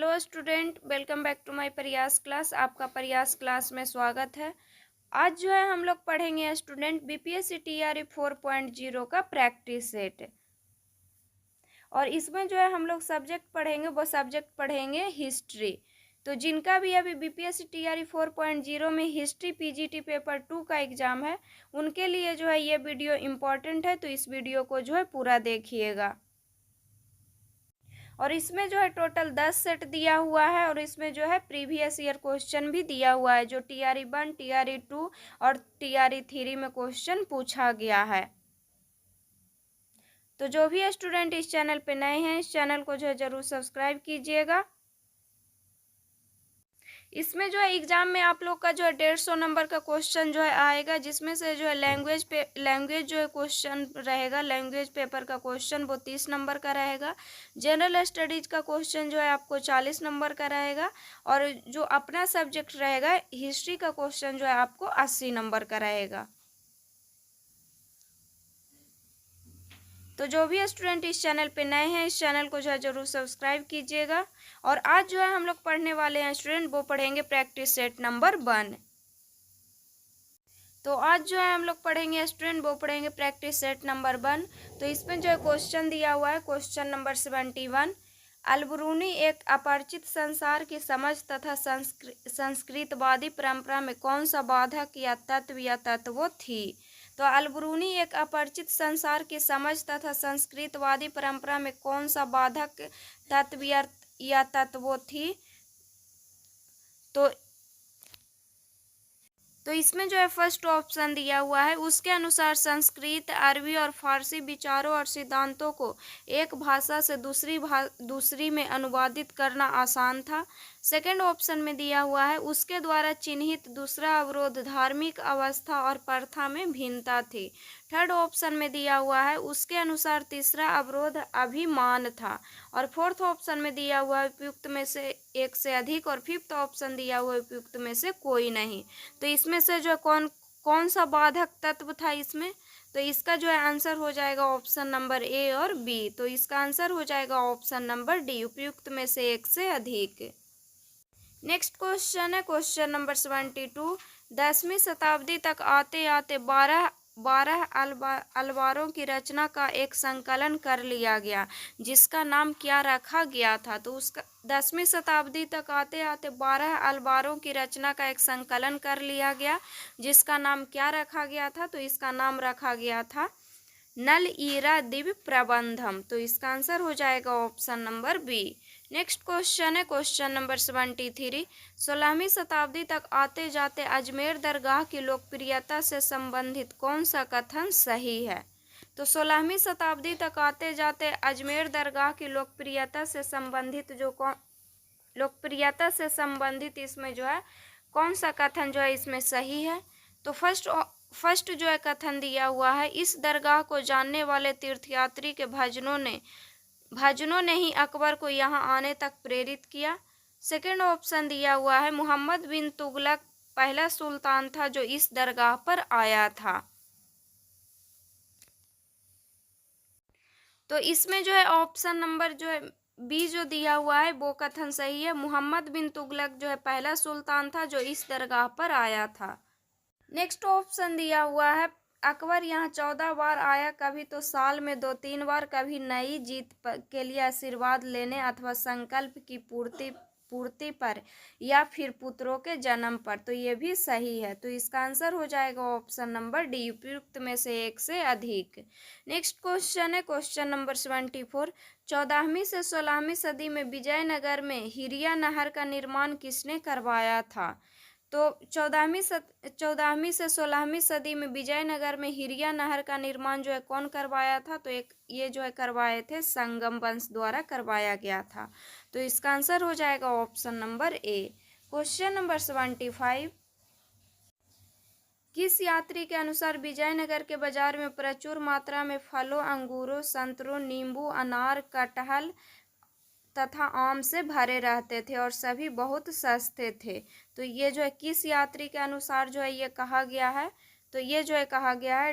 Hello student, welcome back to my Prayas class. आपका Prayas class में स्वागत है। आज जो है हम लोग पढ़ेंगे स्टूडेंट बीपीएससी टीआरई 4.0 का प्रैक्टिस सेट। और इसमें जो है हम लोग सब्जेक्ट पढ़ेंगे, वो सब्जेक्ट पढ़ेंगे हिस्ट्री। तो जिनका भी अभी बीपीएससी टीआरई 4.0 में हिस्ट्री पीजीटी पेपर 2 का एग्ज़ाम है, उनके लिए जो है ये वीडियो इम्पॉर्टेंट है। तो इस वीडियो को जो है पूरा देखिएगा। और इसमें जो है टोटल 10 सेट दिया हुआ है और इसमें जो है प्रीवियस ईयर क्वेश्चन भी दिया हुआ है, जो टीआरई 1, टीआरई 2 और टीआरई 3 में क्वेश्चन पूछा गया है। तो जो भी स्टूडेंट इस चैनल पे नए हैं, इस चैनल को जो है जरूर सब्सक्राइब कीजिएगा। इसमें जो है एग्जाम में आप लोग का जो है 150 नंबर का क्वेश्चन जो है आएगा, जिसमें से जो है लैंग्वेज जो है क्वेश्चन रहेगा। लैंग्वेज पेपर का क्वेश्चन वो 30 नंबर का रहेगा। जनरल स्टडीज का क्वेश्चन जो है आपको 40 नंबर का रहेगा। और जो अपना सब्जेक्ट रहेगा हिस्ट्री का क्वेश्चन जो है आपको 80 नंबर का रहेगा। तो जो भी स्टूडेंट इस चैनल पे नए हैं, इस चैनल को जो है जरूर सब्सक्राइब कीजिएगा। और आज जो है हम लोग पढ़ने वाले हैं स्टूडेंट, वो पढ़ेंगे प्रैक्टिस सेट नंबर 1। तो आज जो है हम लोग पढ़ेंगे स्टूडेंट, वो पढ़ेंगे प्रैक्टिस सेट नंबर 1। तो इसमें जो है क्वेश्चन दिया हुआ है क्वेश्चन नंबर 71। अलबरूनी एक अपरिचित संसार की समझ तथा संस्कृतवादी परंपरा में कौन सा बाधक या तत्व थी। तो अलबरूनी एक अपरिचित संसार की समझ तथा संस्कृतवादी परंपरा में कौन सा बाधक तत्व या तत्व थी। तो इसमें जो है फर्स्ट ऑप्शन दिया हुआ है, उसके अनुसार संस्कृत, अरबी और फारसी विचारों और सिद्धांतों को एक भाषा से दूसरी में अनुवादित करना आसान था। सेकंड ऑप्शन में दिया हुआ है, उसके द्वारा चिन्हित दूसरा अवरोध धार्मिक अवस्था और प्रथा में भिन्नता थी। थर्ड ऑप्शन में दिया हुआ है, उसके अनुसार तीसरा अवरोध अभिमान था। और फोर्थ ऑप्शन में दिया हुआ है उपयुक्त में से एक से अधिक। और फिफ्थ ऑप्शन दिया हुआ है उपयुक्त में से कोई नहीं। तो इसमें से जो कौन सा बाधक तत्व था इसमें, तो इसका जो है आंसर हो जाएगा ऑप्शन नंबर ए और बी। तो इसका आंसर हो जाएगा ऑप्शन नंबर डी, उपयुक्त में से एक से अधिक। नेक्स्ट क्वेश्चन है क्वेश्चन नंबर 72। 10वीं शताब्दी तक आते आते 12 अलवारों की रचना का एक संकलन कर लिया गया, जिसका नाम क्या रखा गया था। तो उसका 10वीं शताब्दी तक आते आते 12 अलवारों की रचना का एक संकलन कर लिया गया, जिसका नाम क्या रखा गया था। तो इसका नाम रखा गया था नल ईरा दिव्य प्रबंधम। तो इसका आंसर हो जाएगा option number B. Next question है क्वेश्चन नंबर 73। 16वीं शताब्दी तक आते जाते अजमेर दरगाह की लोकप्रियता से संबंधित कौन सा कथन सही है। तो 16वीं शताब्दी तक आते जाते अजमेर दरगाह की लोकप्रियता से संबंधित इसमें जो है कौन सा कथन जो है इसमें सही है। तो फर्स्ट जो है कथन दिया हुआ है, इस दरगाह को जानने वाले तीर्थयात्री के भाजनों ने ही अकबर को यहाँ आने तक प्रेरित किया। सेकंड ऑप्शन दिया हुआ है, मोहम्मद बिन तुगलक पहला सुल्तान था जो इस दरगाह पर आया था। तो इसमें जो है ऑप्शन नंबर जो है बी जो दिया हुआ है वो कथन सही है। मोहम्मद बिन तुगलक जो है पहला सुल्तान था जो इस दरगाह पर आया था। नेक्स्ट ऑप्शन दिया हुआ है, अकबर यहाँ 14 बार आया, कभी तो साल में 2-3 बार, कभी नई जीत के लिए आशीर्वाद लेने अथवा संकल्प की पूर्ति पर या फिर पुत्रों के जन्म पर। तो ये भी सही है। तो इसका आंसर हो जाएगा ऑप्शन नंबर डी, उपयुक्त में से एक से अधिक। नेक्स्ट क्वेश्चन है क्वेश्चन नंबर 74। 14वीं से 16वीं सदी में विजयनगर में हिरिया नहर का निर्माण किसने करवाया था। तो 14वीं से 16वीं सदी में विजयनगर में हिरिया नहर का निर्माण जो है कौन करवाया था। तो ये जो है करवाए थे संगम वंश द्वारा करवाया गया था। तो इसका आंसर हो जाएगा option number A. Question number 75। किस यात्री के अनुसार विजयनगर के बाजार में प्रचुर मात्रा में फलों, अंगूरों, संतरों, नींबू, अनार, कटहल तथा आम से भरे रहते थे और सभी बहुत सस्ते थे। तो ये जो है किस यात्री के अनुसार जो है ये कहा गया है। तो ये जो है कहा गया है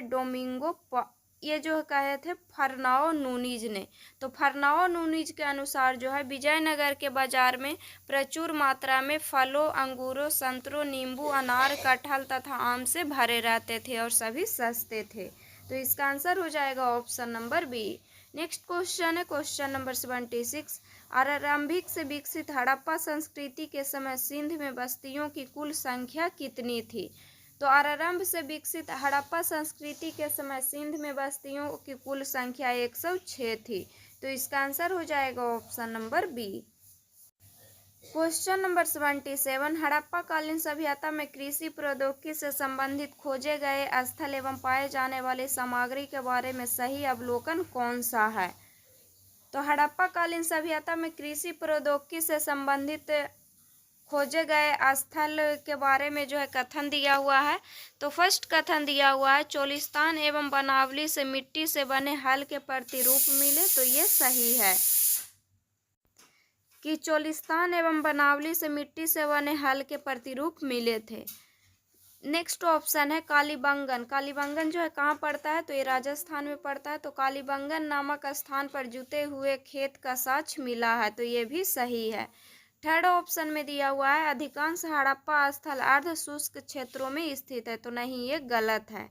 ये जो कहे थे फरनाओ नूनीज ने। तो फरनाओ नूनीज के अनुसार जो है विजयनगर के बाजार में प्रचुर मात्रा में फलों, अंगूरों, संतरों, नींबू, अनार, कटहल तथा आम से भरे रहते थे और सभी सस्ते थे। तो इसका आंसर हो जाएगा option number B. Next question है क्वेश्चन नंबर 76। आरंभिक से विकसित हड़प्पा संस्कृति के समय सिंध में बस्तियों की कुल संख्या कितनी थी? तो आरंभ से विकसित हड़प्पा संस्कृति के समय सिंध में बस्तियों की कुल संख्या 106 थी। तो इसका आंसर हो जाएगा option number B. Question number 77। Harappa कालीन सभ्यता में कृषि प्रौद्योगिकी से संबंधित खोजे गए स्थल एवं पाए जाने वाली सामग्री के बारे में सही अवलोकन कौन सा है? तो हड़प्पा कालीन सभ्यता में कृषि प्रौद्योगिकी से संबंधित खोजे गए स्थल के बारे में जो है कथन दिया हुआ है। तो फर्स्ट कथन दिया हुआ है चोलिस्तान एवं बनावली से मिट्टी से बने हल के प्रतिरूप मिले। तो ये सही है कि चोलिस्तान एवं बनावली से मिट्टी से बने हल के प्रतिरूप मिले थे। नेक्स्ट ऑप्शन है कालीबंगन। कालीबंगन जो है कहाँ पड़ता है? तो ये राजस्थान में पड़ता है। तो कालीबंगन नामक स्थान पर जुते हुए खेत का साक्ष्य मिला है। तो ये भी सही है। थर्ड ऑप्शन में दिया हुआ है अधिकांश हड़प्पा स्थल अर्ध शुष्क क्षेत्रों में स्थित है। तो नहीं, ये गलत है।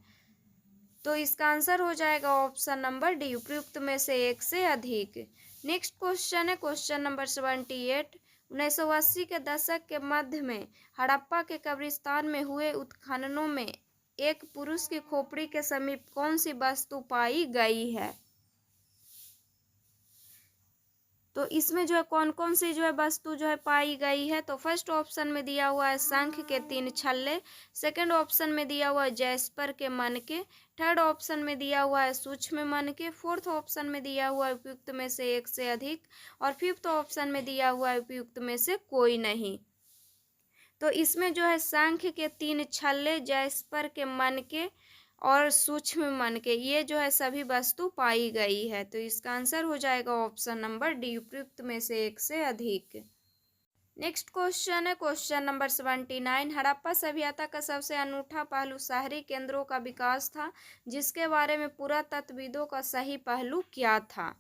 तो इसका आंसर हो जाएगा ऑप्शन नंबर डी, उपयुक्त में से एक से अधिक। नेक्स्ट क्वेश्चन है क्वेश्चन नंबर 78। 1980 के दशक के मध्य में हड़प्पा के कब्रिस्तान में हुए उत्खननों में एक पुरुष की खोपड़ी के समीप कौन सी वस्तु पाई गई है? तो इसमें जो है कौन कौन सी जो है वस्तु जो है पाई गई है? तो फर्स्ट ऑप्शन में दिया हुआ है शंख के 3 छल्ले, सेकंड ऑप्शन में दिया हुआ है जैस्पर के मनके, थर्ड ऑप्शन में दिया हुआ है सूक्ष्म मनके, फोर्थ ऑप्शन में दिया हुआ है उपयुक्त में से एक से अधिक, और फिफ्थ ऑप्शन में दिया हुआ है उपयुक्त में से कोई नहीं। तो इसमें जो है शंख के 3 छल्ले, जैस्पर के मनके और सूक्ष्म मनके, ये जो है सभी वस्तु पाई गई है। तो इसका आंसर हो जाएगा ऑप्शन नंबर डी, उपयुक्त में से एक से अधिक। नेक्स्ट क्वेश्चन है क्वेश्चन नंबर 79। हड़प्पा सभ्यता का सबसे अनूठा पहलू शहरी केंद्रों का विकास था, जिसके बारे में पुरातत्वविदों का सही पहलू क्या था?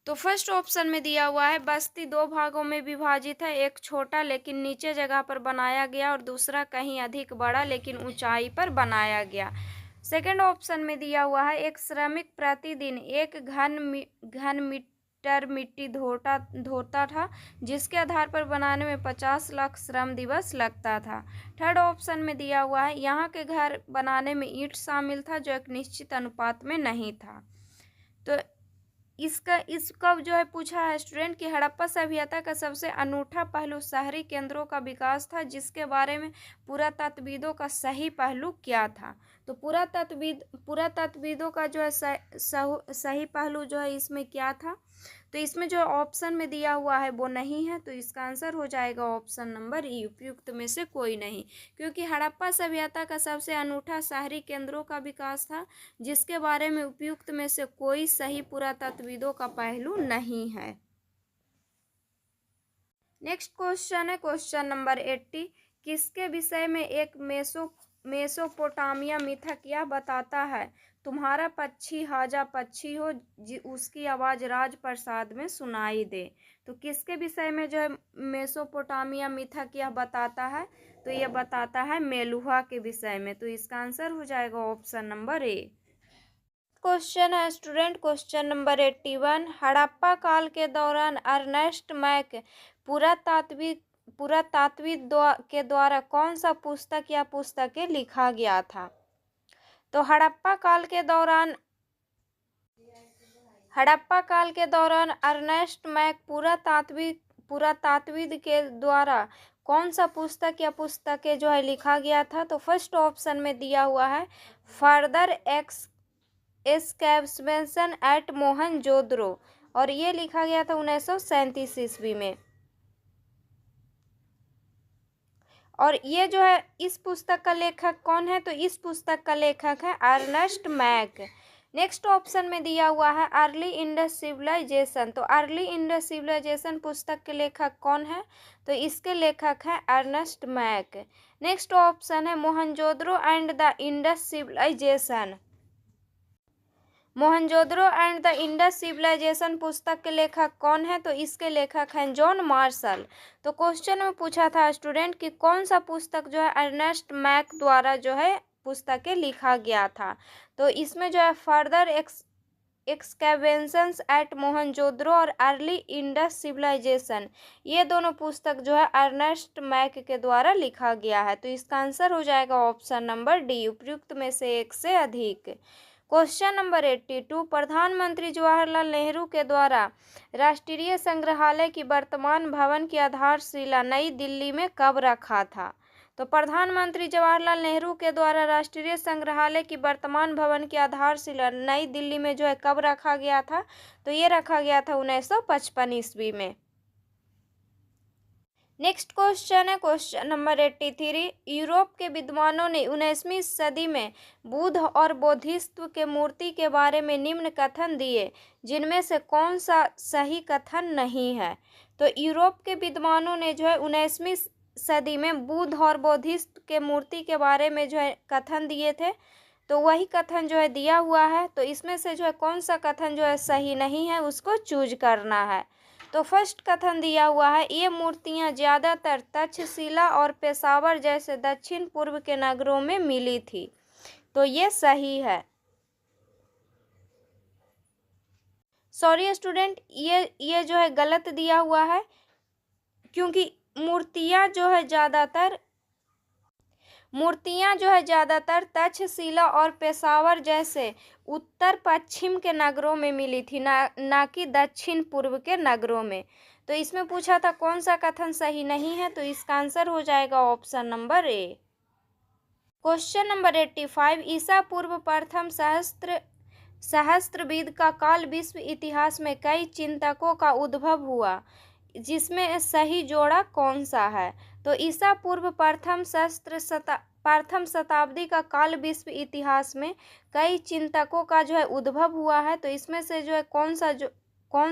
तो फर्स्ट ऑप्शन में दिया हुआ है बस्ती 2 भागों में विभाजित है, एक छोटा लेकिन नीचे जगह पर बनाया गया और दूसरा कहीं अधिक बड़ा लेकिन ऊंचाई पर बनाया गया। सेकंड ऑप्शन में दिया हुआ है एक श्रमिक प्रतिदिन 1 घन मीटर मिट्टी धोता था, जिसके आधार पर बनाने में 50 लाख श्रम दिवस लगता था। थर्ड ऑप्शन में दिया हुआ है यहाँ के घर बनाने में ईंट शामिल था, जो एक निश्चित अनुपात में नहीं था। तो इसका जो है पूछा है स्टूडेंट कि हड़प्पा सभ्यता का सबसे अनूठा पहलू शहरी केंद्रों का विकास था, जिसके बारे में पुरातत्वविदों का सही पहलू क्या था? तो पुरातत्वविदों का जो है सही पहलू जो है इसमें क्या था? तो इसमें जो ऑप्शन में दिया हुआ है वो नहीं है। तो इसका आंसर हो जाएगा ऑप्शन नंबर ई, उपयुक्त में से कोई नहीं, क्योंकि हड़प्पा सभ्यता का सबसे अनूठा शहरी केंद्रों का विकास था, जिसके बारे में उपयुक्त में से कोई सही पुरातत्वविदों का पहलू नहीं है। नेक्स्ट क्वेश्चन है क्वेश्चन नंबर 80। किसके विषय में एक मेसोपोटामिया मिथक यह बताता है तुम्हारा पक्षी हाजा पक्षी हो, उसकी आवाज़ राजप्रसाद में सुनाई दे? तो किसके विषय में जो है मेसोपोटामिया मिथक यह बताता है? तो यह बताता है मेलुहा के विषय में। तो इसका आंसर हो जाएगा ऑप्शन नंबर ए। क्वेश्चन है स्टूडेंट क्वेश्चन नंबर 81। हड़प्पा काल के दौरान अर्नेस्ट मैक पुरातात्विद के द्वारा कौन सा पुस्तक या पुस्तकें लिखा गया था? तो हड़प्पा काल के दौरान अर्नेस्ट मैक पुरातात्विद के द्वारा कौन सा पुस्तक या पुस्तकें जो है लिखा गया था? तो फर्स्ट ऑप्शन में दिया हुआ है फर्दर एक्सकैवेशन एट मोहनजोदड़ो, और ये लिखा गया था 1937 ईस्वी में। और ये जो है इस पुस्तक का लेखक कौन है? तो इस पुस्तक का लेखक है अर्नेस्ट मैक। नेक्स्ट ऑप्शन में दिया हुआ है अर्ली इंडस सिविलाइजेशन। तो अर्ली इंडस सिविलाइजेशन पुस्तक के लेखक कौन है? तो इसके लेखक है अर्नेस्ट मैक। नेक्स्ट ऑप्शन है Mohenjodaro and the Indus civilization. Mohenjodaro and the Indus civilization पुस्तक के लेखक कौन है? तो इसके लेखक हैं जॉन मार्शल। तो क्वेश्चन में पूछा था स्टूडेंट कि कौन सा पुस्तक जो है अर्नेस्ट मैक द्वारा जो है पुस्तकें लिखा गया था। तो इसमें जो है फर्दर एक्सकेवेशंस एट मोहनजोदड़ो और अर्ली इंडस सिविलाइजेशन, ये दोनों पुस्तक जो है अर्नेस्ट मैक के द्वारा लिखा गया है। तो इसका आंसर हो जाएगा ऑप्शन नंबर डी, उपयुक्त में से एक से अधिक। क्वेश्चन नंबर 82, प्रधानमंत्री जवाहरलाल नेहरू के द्वारा राष्ट्रीय संग्रहालय की वर्तमान भवन की आधारशिला नई दिल्ली में कब रखा था? तो प्रधानमंत्री जवाहरलाल नेहरू के द्वारा राष्ट्रीय संग्रहालय की वर्तमान भवन की आधारशिला नई दिल्ली में जो है कब रखा गया था? तो ये रखा गया था 1955 ईस्वी में। नेक्स्ट क्वेश्चन है क्वेश्चन नंबर 83, यूरोप के विद्वानों ने 19वीं सदी में बुद्ध और बोधिसत्व के मूर्ति के बारे में निम्न कथन दिए, जिनमें से कौन सा सही कथन नहीं है? तो यूरोप के विद्वानों ने जो है 19वीं सदी में बुद्ध और बोधिसत्व के मूर्ति के बारे में जो है कथन दिए थे, तो वही कथन जो है दिया हुआ है। तो इसमें से जो है कौन सा कथन जो है सही नहीं है, उसको चूज करना है। तो फर्स्ट कथन दिया हुआ है, ये मूर्तियां ज़्यादातर तक्षशिला और पेशावर जैसे दक्षिण पूर्व के नगरों में मिली थी। तो ये सही है। सॉरी स्टूडेंट, ये जो है गलत दिया हुआ है, क्योंकि मूर्तियां जो है ज़्यादातर तक्षशिला और पेशावर जैसे उत्तर पश्चिम के नगरों में मिली थी, ना कि दक्षिण पूर्व के नगरों में। तो इसमें पूछा था कौन सा कथन सही नहीं है, तो इसका आंसर हो जाएगा option number A. Question number 85, ईसा पूर्व प्रथम सहस्त्रबीज का काल विश्व इतिहास में कई चिंतकों का उद्भव हुआ, जिसमें सही जोड़ा कौन सा है? तो ईसा पूर्व प्रथम शताब्दी का काल विश्व इतिहास में कई चिंतकों का जो है उद्भव हुआ है। तो इसमें से जो है कौन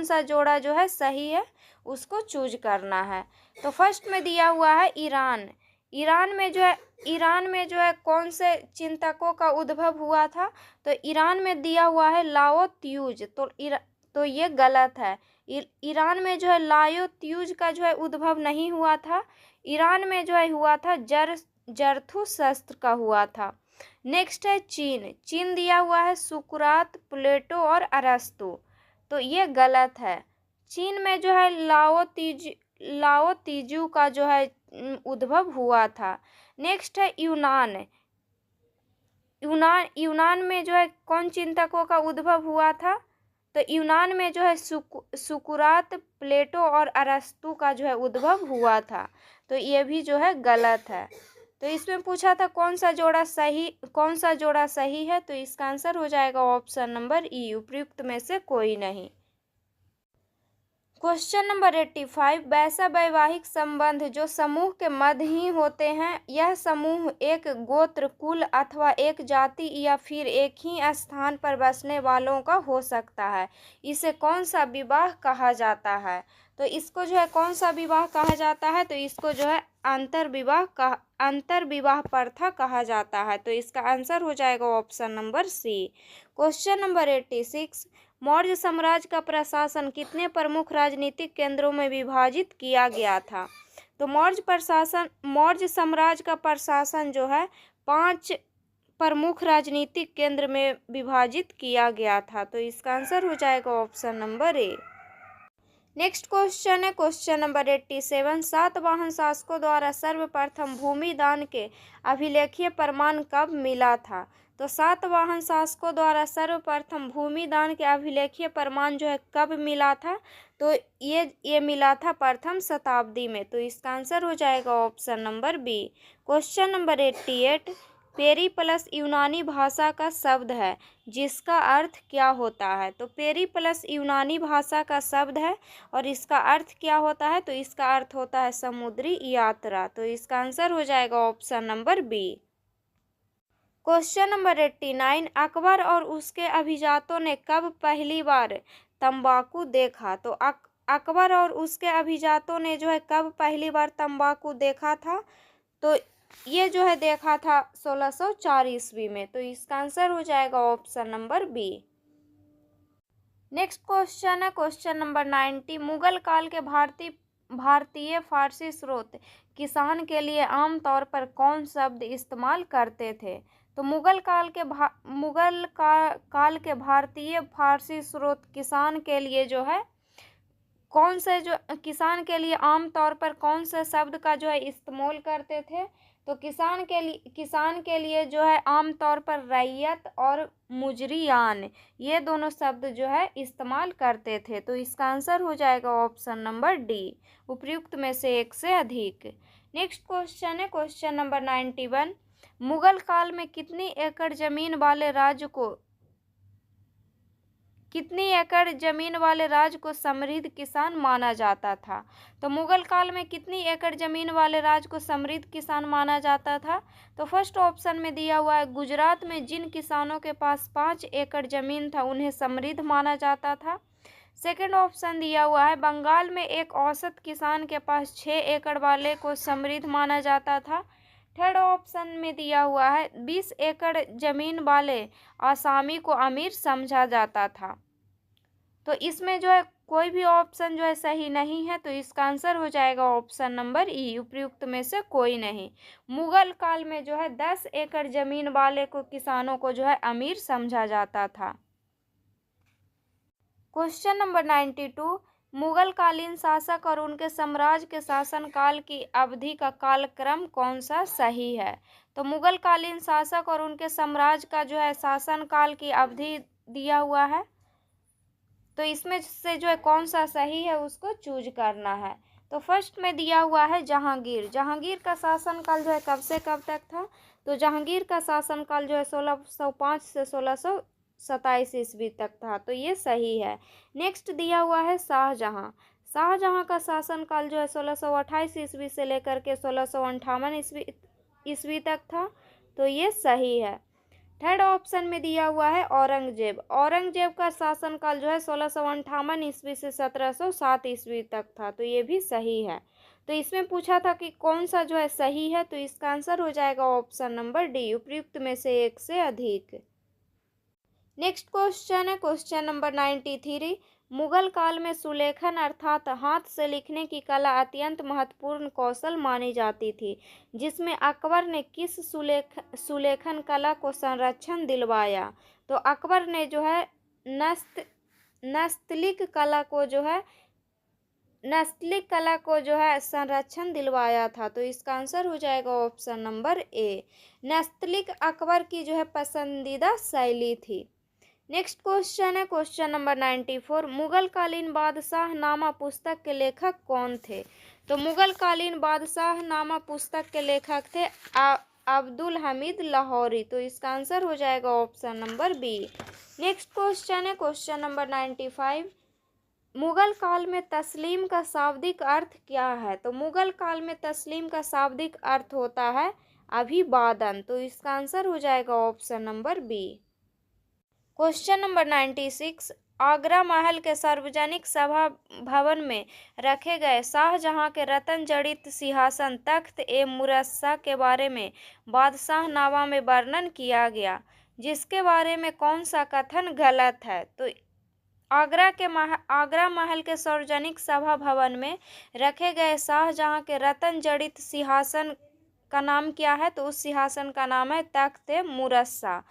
सा जोड़ा जो है सही है, उसको चूज करना है। तो फर्स्ट में दिया हुआ है ईरान में जो है कौन से चिंतकों का उद्भव हुआ था? तो ईरान में दिया हुआ है लाओ त्यूज। तो ये गलत है। ईरान में जो है लाओ त्यूज का जो है उद्भव नहीं हुआ था। ईरान में जो है हुआ था जरथुस्त्र का हुआ था। नेक्स्ट है चीन दिया हुआ है सुकरात, प्लेटो और अरस्तु। तो ये गलत है। चीन में जो है लाओ तीजू का जो है उद्भव हुआ था। नेक्स्ट है यूनान में जो है कौन चिंतकों का उद्भव हुआ था? तो यूनान में जो है सुकरात, प्लेटो और अरस्तु का जो है उद्भव हुआ था। तो ये भी जो है गलत है। तो इसमें पूछा था कौन सा जोड़ा सही है, तो इसका आंसर हो जाएगा ऑप्शन नंबर ई, उपयुक्त में से कोई नहीं। क्वेश्चन नंबर 85, वैसा वैवाहिक संबंध जो समूह के मध्य ही होते हैं, यह समूह एक गोत्र, कुल अथवा एक जाति या फिर एक ही स्थान पर बसने वालों का हो सकता है। इसे कौन सा विवाह कहा जाता है? तो इसको जो है कौन सा विवाह कहा जाता है? तो इसको जो है अंतर विवाह प्रथा कहा जाता है। तो इसका आंसर हो जाएगा option number C. Question number 86, Maurya साम्राज्य का प्रशासन कितने प्रमुख राजनीतिक केंद्रों में विभाजित किया गया था? तो मौर्य साम्राज्य का प्रशासन जो है 5 प्रमुख राजनीतिक केंद्र में विभाजित किया गया था। तो इसका आंसर हो जाएगा option number A. Next question है क्वेश्चन नंबर 87, सातवाहन शासकों द्वारा सर्वप्रथम भूमि दान के अभिलेखीय प्रमाण कब मिला था? तो सातवाहन शासकों द्वारा सर्वप्रथम भूमि दान के अभिलेखीय प्रमाण जो है कब मिला था? तो ये मिला था प्रथम शताब्दी में। तो इसका आंसर हो जाएगा option number B. Question number 88, Periplus यूनानी भाषा का शब्द है, जिसका अर्थ क्या होता है? तो पेरिप्लस यूनानी भाषा का शब्द है और इसका अर्थ क्या होता है? तो इसका अर्थ होता है समुद्री यात्रा। तो इसका आंसर हो जाएगा option number B. Question number 89, Akbar और उसके अभिजातों ने कब पहली बार तंबाकू देखा? तो अकबर और उसके अभिजातों ने जो है कब पहली बार तंबाकू देखा था? तो ये जो है देखा था 1604 ईस्वी में। तो इसका आंसर हो जाएगा option number B. Next question है क्वेश्चन नंबर 90। मुगल काल के भारतीय फारसी स्रोत किसान के लिए आमतौर पर कौन शब्द इस्तेमाल करते थे? तो काल के भारतीय फारसी स्रोत किसान के लिए जो है कौन से जो किसान के लिए आमतौर पर कौन से शब्द का जो है इस्तेमाल करते थे? तो किसान के लिए जो है आमतौर पर रैयत और मुजरियान, ये दोनों शब्द जो है इस्तेमाल करते थे। तो इसका आंसर हो जाएगा ऑप्शन नंबर डी, उपयुक्त में से एक से अधिक। नेक्स्ट क्वेश्चन है क्वेश्चन नंबर 91। मुगल काल में कितनी एकड़ जमीन वाले राज्य को समृद्ध किसान माना जाता था? तो मुगल काल में कितनी एकड़ जमीन वाले राज्य को समृद्ध किसान माना जाता था? तो फर्स्ट ऑप्शन में दिया हुआ है गुजरात में जिन किसानों के पास 5 एकड़ जमीन था उन्हें समृद्ध माना जाता था। सेकंड ऑप्शन दिया हुआ है बंगाल में एक औसत किसान के पास 6 एकड़ वाले को समृद्ध माना जाता था। थर्ड ऑप्शन में दिया हुआ है 20 एकड़ जमीन वाले आसामी को अमीर समझा जाता था। तो इसमें जो है कोई भी ऑप्शन जो है सही नहीं है, तो इसका आंसर हो जाएगा ऑप्शन नंबर ई, उपयुक्त में से कोई नहीं। मुगल काल में जो है 10 एकड़ जमीन वाले को किसानों को जो है अमीर समझा जाता था। Question number 92। मुगल कालीन शासक और उनके साम्राज्य के शासन काल की अवधि का कालक्रम कौन सा सही है? तो मुगल कालीन शासक और उनके साम्राज्य का जो है शासन काल की अवधि दिया हुआ है, तो इसमें से जो है कौन सा सही है उसको चूज करना है। तो फर्स्ट में दिया हुआ है जहांगीर का शासनकाल जो है कब से कब तक था? तो जहांगीर का शासनकाल जो है 1605 से 1627 ईस्वी तक था, तो ये सही है। नेक्स्ट दिया हुआ है शाहजहां का शासनकाल जो है 1628 ईस्वी से लेकर के 1658 ईस्वी तक था, तो ये सही है। थर्ड ऑप्शन में दिया हुआ है औरंगजेब का शासनकाल जो है 1658 ईस्वी से 1707 ईस्वी तक था, तो ये भी सही है। तो इसमें पूछा था कि कौन सा जो है सही है, तो इसका आंसर हो जाएगा ऑप्शन नंबर डी, उपयुक्त में से एक से अधिक। नेक्स्ट क्वेश्चन है क्वेश्चन नंबर 93। मुगल काल में सुलेखन अर्थात हाथ से लिखने की कला अत्यंत महत्वपूर्ण कौशल मानी जाती थी, जिसमें अकबर ने किस सुलेखन कला को संरक्षण दिलवाया? तो अकबर ने जो है नस्तलिक कला को जो है संरक्षण दिलवाया था, तो इसका आंसर हो जाएगा option number A, Nastaliq Akbar की जो है पसंदीदा शैली थी। नेक्स्ट क्वेश्चन है क्वेश्चन नंबर 94। मुगल कालीन बादशाह नामा पुस्तक के लेखक कौन थे? तो मुगल कालीन बादशाह नामा पुस्तक के लेखक थे अब्दुल हमीद लाहौरी, तो इसका आंसर हो जाएगा option number B. Next question है क्वेश्चन नंबर 95। मुगल काल में तस्लीम का शाब्दिक अर्थ क्या है? तो मुगल काल में तस्लीम का शाब्दिक अर्थ होता है अभिवादन, तो इसका आंसर हो जाएगा option number B. Question number 96। Agra महल के सार्वजनिक सभा भवन में रखे गए शाहजहां के रत्न जड़ित सिंहासन तख्त ए मुरस्सा के बारे में बादशाहनामा में वर्णन किया गया, जिसके बारे में कौन सा कथन गलत है? तो आगरा महल के सार्वजनिक सभा भवन में रखे गए शाहजहां के रत्न जड़ित सिंहासन का नाम क्या है? तो उस सिंहासन का नाम है तख्त ए मुरस्सा।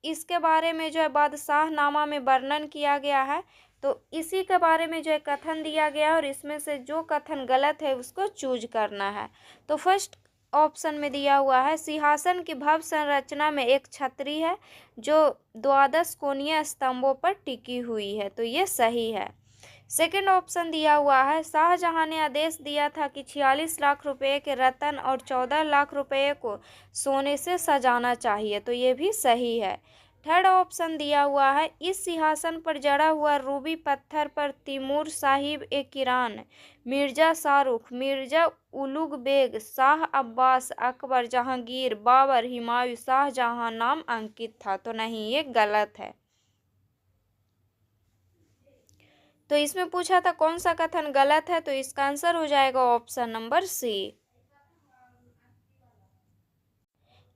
इसके बारे में जो है बादशाहनामा में वर्णन किया गया है, तो इसी के बारे में जो है कथन दिया गया है, और इसमें से जो कथन गलत है उसको चूज करना है। तो फर्स्ट ऑप्शन में दिया हुआ है सिंहासन की भव्य संरचना में एक छतरी है जो 12 कोणीय स्तंभों पर टिकी हुई है, तो ये सही है। सेकंड ऑप्शन दिया हुआ है शाहजहां ने आदेश दिया था कि 46 लाख रुपए के रत्न और 14 लाख रुपए को सोने से सजाना चाहिए, तो ये भी सही है। थर्ड ऑप्शन दिया हुआ है इस सिंहासन पर जड़ा हुआ रूबी पत्थर पर तिमूर साहिब ए किरान, मिर्जा शाहरुख, मिर्जा उलुग बेग, शाह अब्बास, अकबर, जहांगीर, बाबर, हुमायूं, शाहजहां नाम अंकित था, तो नहीं, ये गलत है। तो इसमें पूछा था कौन सा कथन गलत है, तो इसका आंसर हो जाएगा option number C.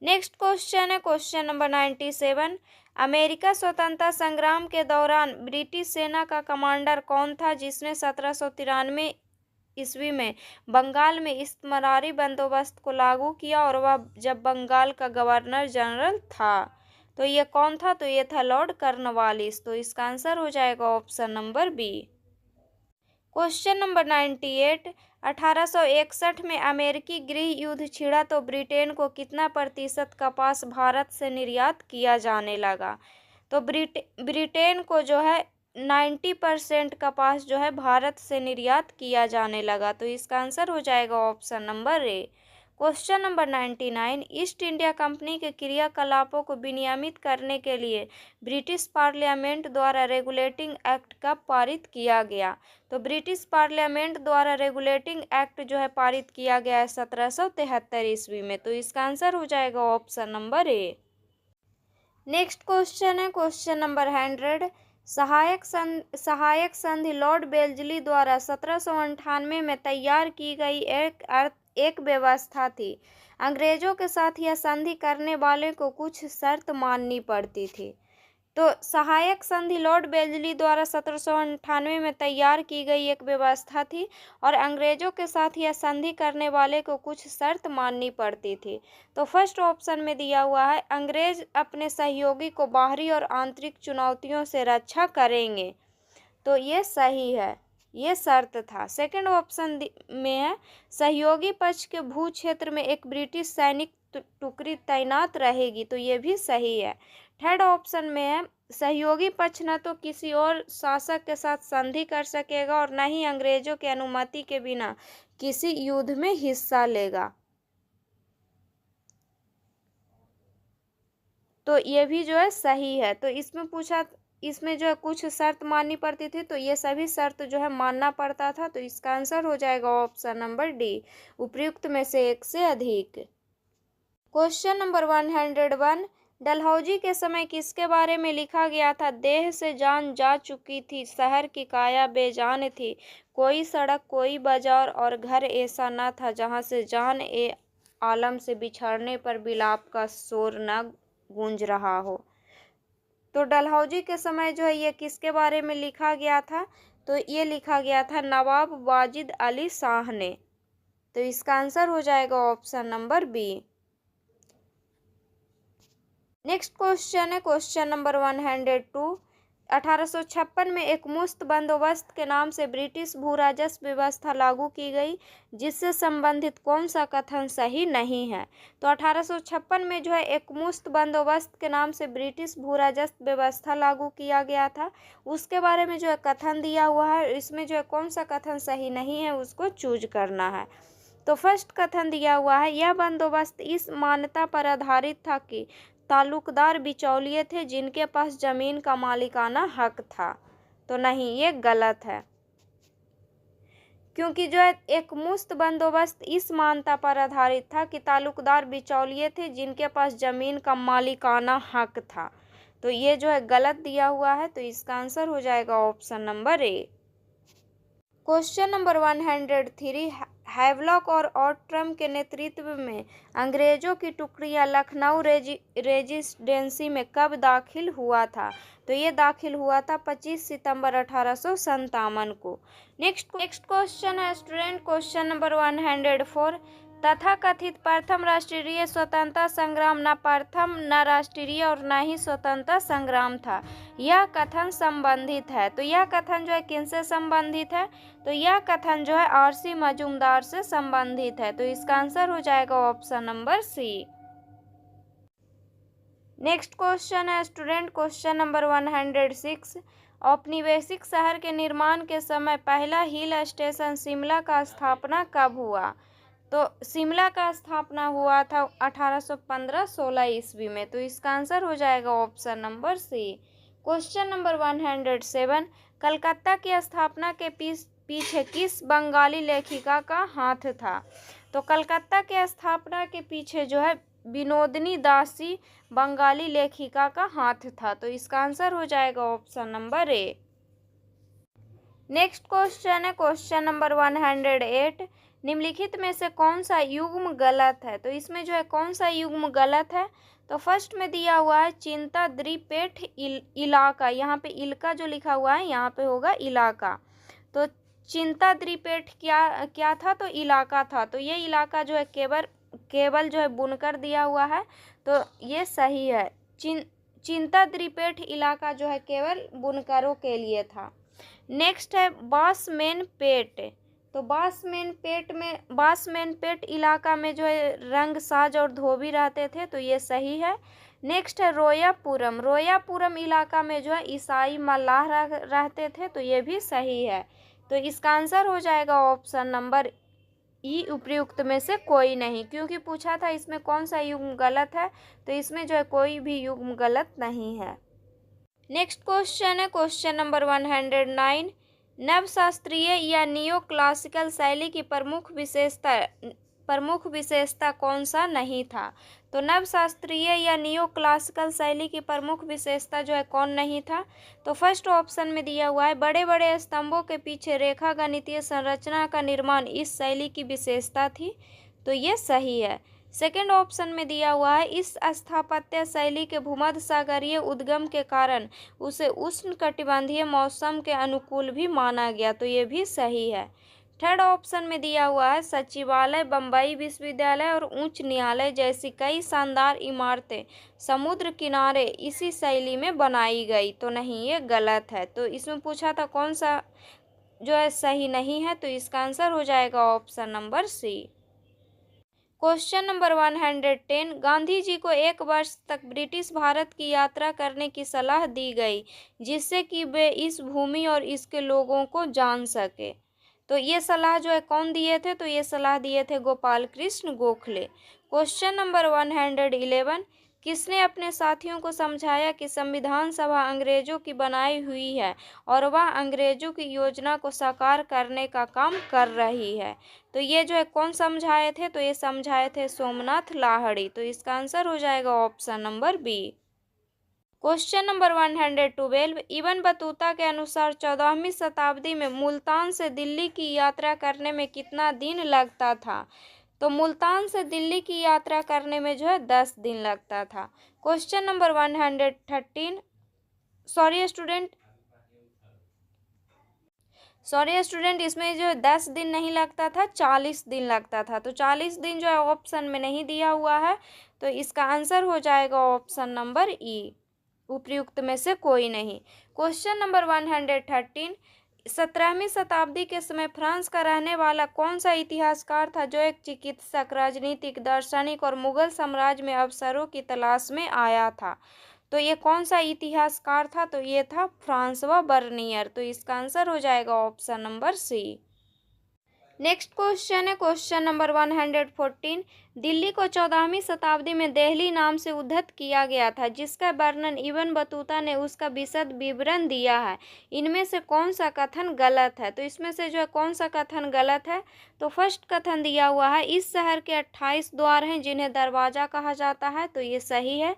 Next question है क्वेश्चन नंबर 97। अमेरिका स्वतंत्रता संग्राम के दौरान ब्रिटिश सेना का कमांडर कौन था जिसने 1793 ईस्वी में बंगाल में इस्तेमारी बंदोबस्त को लागू किया और वह जब बंगाल का गवर्नर जनरल था? तो ये कौन था? तो ये था लॉर्ड कॉर्नवालिस। तो इसका आंसर हो जाएगा option number B. Question number 98, 1861 में अमेरिकी गृह युद्ध छिड़ा तो ब्रिटेन को कितना प्रतिशत कपास भारत से निर्यात किया जाने लगा? तो ब्रिटेन को जो है 90% कपास जो है भारत से निर्यात किया जाने लगा। तो इसका आंसर हो जाएगा option number A. Question number 99, east India company के क्रियाकलापों को विनियमित करने के लिए ब्रिटिश पार्लियामेंट द्वारा रेगुलेटिंग एक्ट कब पारित किया गया? तो ब्रिटिश पार्लियामेंट द्वारा रेगुलेटिंग एक्ट जो है पारित किया गया है 1773 ईस्वी में। तो इसका आंसर हो जाएगा option number A. Next question है क्वेश्चन नंबर 100, सहायक संधि लॉर्ड बेल्जली द्वारा 1798 में तैयार की गई एक व्यवस्था थी। अंग्रेजों के साथ यह संधि करने वाले को कुछ शर्त माननी पड़ती थी। तो सहायक संधि लॉर्ड बेल्जली द्वारा 1798 में तैयार की गई एक व्यवस्था थी और अंग्रेजों के साथ यह संधि करने वाले को कुछ शर्त माननी पड़ती थी। तो फर्स्ट ऑप्शन में दिया हुआ है अंग्रेज अपने सहयोगी को बाहरी और आंतरिक चुनौतियों से रक्षा करेंगे। तो ये सही है, ये शर्त था। सेकंड ऑप्शन में है सहयोगी पक्ष के भू क्षेत्र में एक ब्रिटिश सैनिक टुकड़ी तैनात रहेगी। तो ये भी सही है। थर्ड ऑप्शन में है सहयोगी पक्ष न तो किसी और शासक के साथ संधि कर सकेगा और न ही अंग्रेजों की अनुमति के बिना किसी युद्ध में हिस्सा लेगा। तो ये भी जो है सही है। तो इसमें जो है कुछ शर्त माननी पड़ती थी, तो ये सभी शर्त जो है मानना पड़ता था। तो इसका आंसर हो जाएगा ऑप्शन नंबर डी, उपयुक्त में से एक से अधिक। क्वेश्चन नंबर 101, डलहौजी के समय किसके बारे में लिखा गया था? देह से जान जा चुकी थी, शहर की काया बेजान थी, कोई सड़क कोई बाजार और घर ऐसा न था जहाँ से जान ए आलम से बिछड़ने पर बिलाप का शोर न गूंज रहा हो। तो डलहौजी के समय जो है ये किसके बारे में लिखा गया था? तो ये लिखा गया था नवाब वाजिद अली शाह ने। तो इसका आंसर हो जाएगा option number B. Next question है क्वेश्चन नंबर 102, 1856 में एक मुफ्त बंदोबस्त के नाम से ब्रिटिश भू राजस्व व्यवस्था लागू की गई, जिससे संबंधित कौन सा कथन सही नहीं है? तो 1856 में जो है एक मुफ्त बंदोबस्त के नाम से ब्रिटिश भू राजस्व व्यवस्था लागू किया गया था, उसके बारे में जो है कथन दिया हुआ है। इसमें जो है कौन सा कथन सही नहीं है उसको चूज करना है। तो फर्स्ट कथन दिया हुआ है यह बंदोबस्त इस मान्यता पर आधारित था कि ताल्लुकदार बिचौलिए थे जिनके पास जमीन का मालिकाना हक था। तो नहीं, ये गलत है, क्योंकि जो है एक मुफ्त बंदोबस्त इस मान्यता पर आधारित था कि ताल्लुकदार बिचौलिए थे जिनके पास जमीन का मालिकाना हक था। तो ये जो है गलत दिया हुआ है। तो इसका आंसर हो जाएगा option number A. Question number 103, Havelock और ऑट्रम के नेतृत्व में अंग्रेजों की टुकड़ियां लखनऊ रेजिडेंसी में कब दाखिल हुआ था? तो ये दाखिल हुआ था 25 सितंबर 1857 को। नेक्स्ट क्वेश्चन है स्टूडेंट क्वेश्चन नंबर 104, तथाकथित प्रथम राष्ट्रीय स्वतंत्रता संग्राम न प्रथम न राष्ट्रीय और न ही स्वतंत्रता संग्राम था, यह कथन संबंधित है। तो यह कथन जो है किनसे संबंधित है? तो यह कथन जो है आर.सी. मजूमदार से संबंधित है। तो इसका आंसर हो जाएगा option number C. Next question है स्टूडेंट क्वेश्चन नंबर 106, औपनिवेशिक शहर के निर्माण के समय पहला हिल स्टेशन शिमला का स्थापना कब हुआ? तो शिमला का स्थापना हुआ था 1815-16 ईस्वी में। तो इसका आंसर हो जाएगा option number C. Question number 107, Calcutta की स्थापना के पीछे किस बंगाली लेखिका का हाथ था? तो कलकत्ता के स्थापना के पीछे जो है विनोदिनी दासी बंगाली लेखिका का हाथ था। तो इसका आंसर हो जाएगा option number A. Next question है क्वेश्चन नंबर 108, निम्नलिखित में से कौन सा युग्म गलत है? तो इसमें जो है कौन सा युग्म गलत है? तो फर्स्ट में दिया हुआ है चिंता द्रिपेट इलाका, यहाँ पे इलका जो लिखा हुआ है यहाँ पे होगा इलाका। तो चिंता द्रिपेट क्या क्या था, तो इलाका था। तो ये इलाका जो है केवल जो है बुनकर दिया हुआ है, तो ये सही है। चिंता द्रिपेट इलाका जो है केवल बुनकरों के लिए था। नेक्स्ट है बासमेनपेट। तो बासमेनपेट इलाका में जो है रंगसाज और धोबी रहते थे, तो ये सही है। नेक्स्ट है रोयापुरम इलाका में जो है ईसाई मल्लाह रहते थे, तो ये भी सही है। तो इसका आंसर हो जाएगा ऑप्शन नंबर ई, उपर्युक्त में से कोई नहीं, क्योंकि पूछा था इसमें कौन सा युग्म गलत है, तो इसमें जो है कोई भी युग्म गलत नहीं है। नेक्स्ट क्वेश्चन है क्वेश्चन नंबर 109। नवशास्त्रीय या नियो क्लासिकल शैली की प्रमुख विशेषता कौन सा नहीं था। तो नवशास्त्रीय या नियो क्लासिकल शैली की प्रमुख विशेषता जो है कौन नहीं था। तो फर्स्ट ऑप्शन में दिया हुआ है बड़े बड़े स्तंभों के पीछे रेखा गणितीय संरचना का निर्माण इस शैली की विशेषता थी, तो ये सही है। सेकेंड ऑप्शन में दिया हुआ है इस स्थापत्य शैली के भूमध्य सागरीय उद्गम के कारण उसे उष्णकटिबंधीय मौसम के अनुकूल भी माना गया, तो ये भी सही है। थर्ड ऑप्शन में दिया हुआ है सचिवालय, बम्बई विश्वविद्यालय और उच्च न्यायालय जैसी कई शानदार इमारतें समुद्र किनारे इसी शैली में बनाई गई, तो नहीं, ये गलत है। तो इसमें पूछा था कौन सा जो है सही नहीं है, तो इसका आंसर हो जाएगा option number C. Question number 110। Gandhi ji को 1 वर्ष तक ब्रिटिश भारत की यात्रा करने की सलाह दी गई, जिससे कि वे इस भूमि और इसके लोगों को जान सके। तो ये सलाह जो है कौन दिए थे, तो ये सलाह दिए थे गोपाल कृष्ण गोखले। Question number 111। किसने अपने साथियों को समझाया कि संविधान सभा अंग्रेजों की बनाई हुई है और वह अंग्रेजों की योजना को साकार करने का काम कर रही है। तो ये जो है कौन समझाए थे, तो ये समझाए थे सोमनाथ लाहिड़ी। तो इसका आंसर हो जाएगा option number B. Question number 112। Ibn Battuta के अनुसार 14वीं शताब्दी में मुल्तान से दिल्ली की यात्रा करने में कितना दिन लगता था। तो मुल्तान से दिल्ली की यात्रा करने में जो है 10 दिन लगता था। Question number 113। सॉरी स्टूडेंट, इसमें जो है 10 दिन नहीं लगता था, 40 दिन लगता था। तो 40 दिन जो है ऑप्शन में नहीं दिया हुआ है, तो इसका आंसर हो जाएगा ऑप्शन नंबर ई, उपर्युक्त में से कोई नहीं। Question number 113। 17वीं शताब्दी के समय फ्रांस का रहने वाला कौन सा इतिहासकार था जो एक चिकित्सक, राजनीतिक, दार्शनिक और मुगल साम्राज्य में अवसरों की तलाश में आया था। तो ये कौन सा इतिहासकार था, तो ये था फ्रांसवा बर्नियर। तो इसका आंसर हो जाएगा option number C. Next question है क्वेश्चन नंबर 114। दिल्ली को 14वीं शताब्दी में देहली नाम से उद्धत किया गया था, जिसका वर्णन इब्न बतूता ने उसका विशद विवरण दिया है। इनमें से कौन सा कथन गलत है। तो इसमें से जो है कौन सा कथन गलत है, तो फर्स्ट कथन दिया हुआ है इस शहर के 28 द्वार हैं जिन्हें दरवाजा कहा जाता है, तो ये सही है।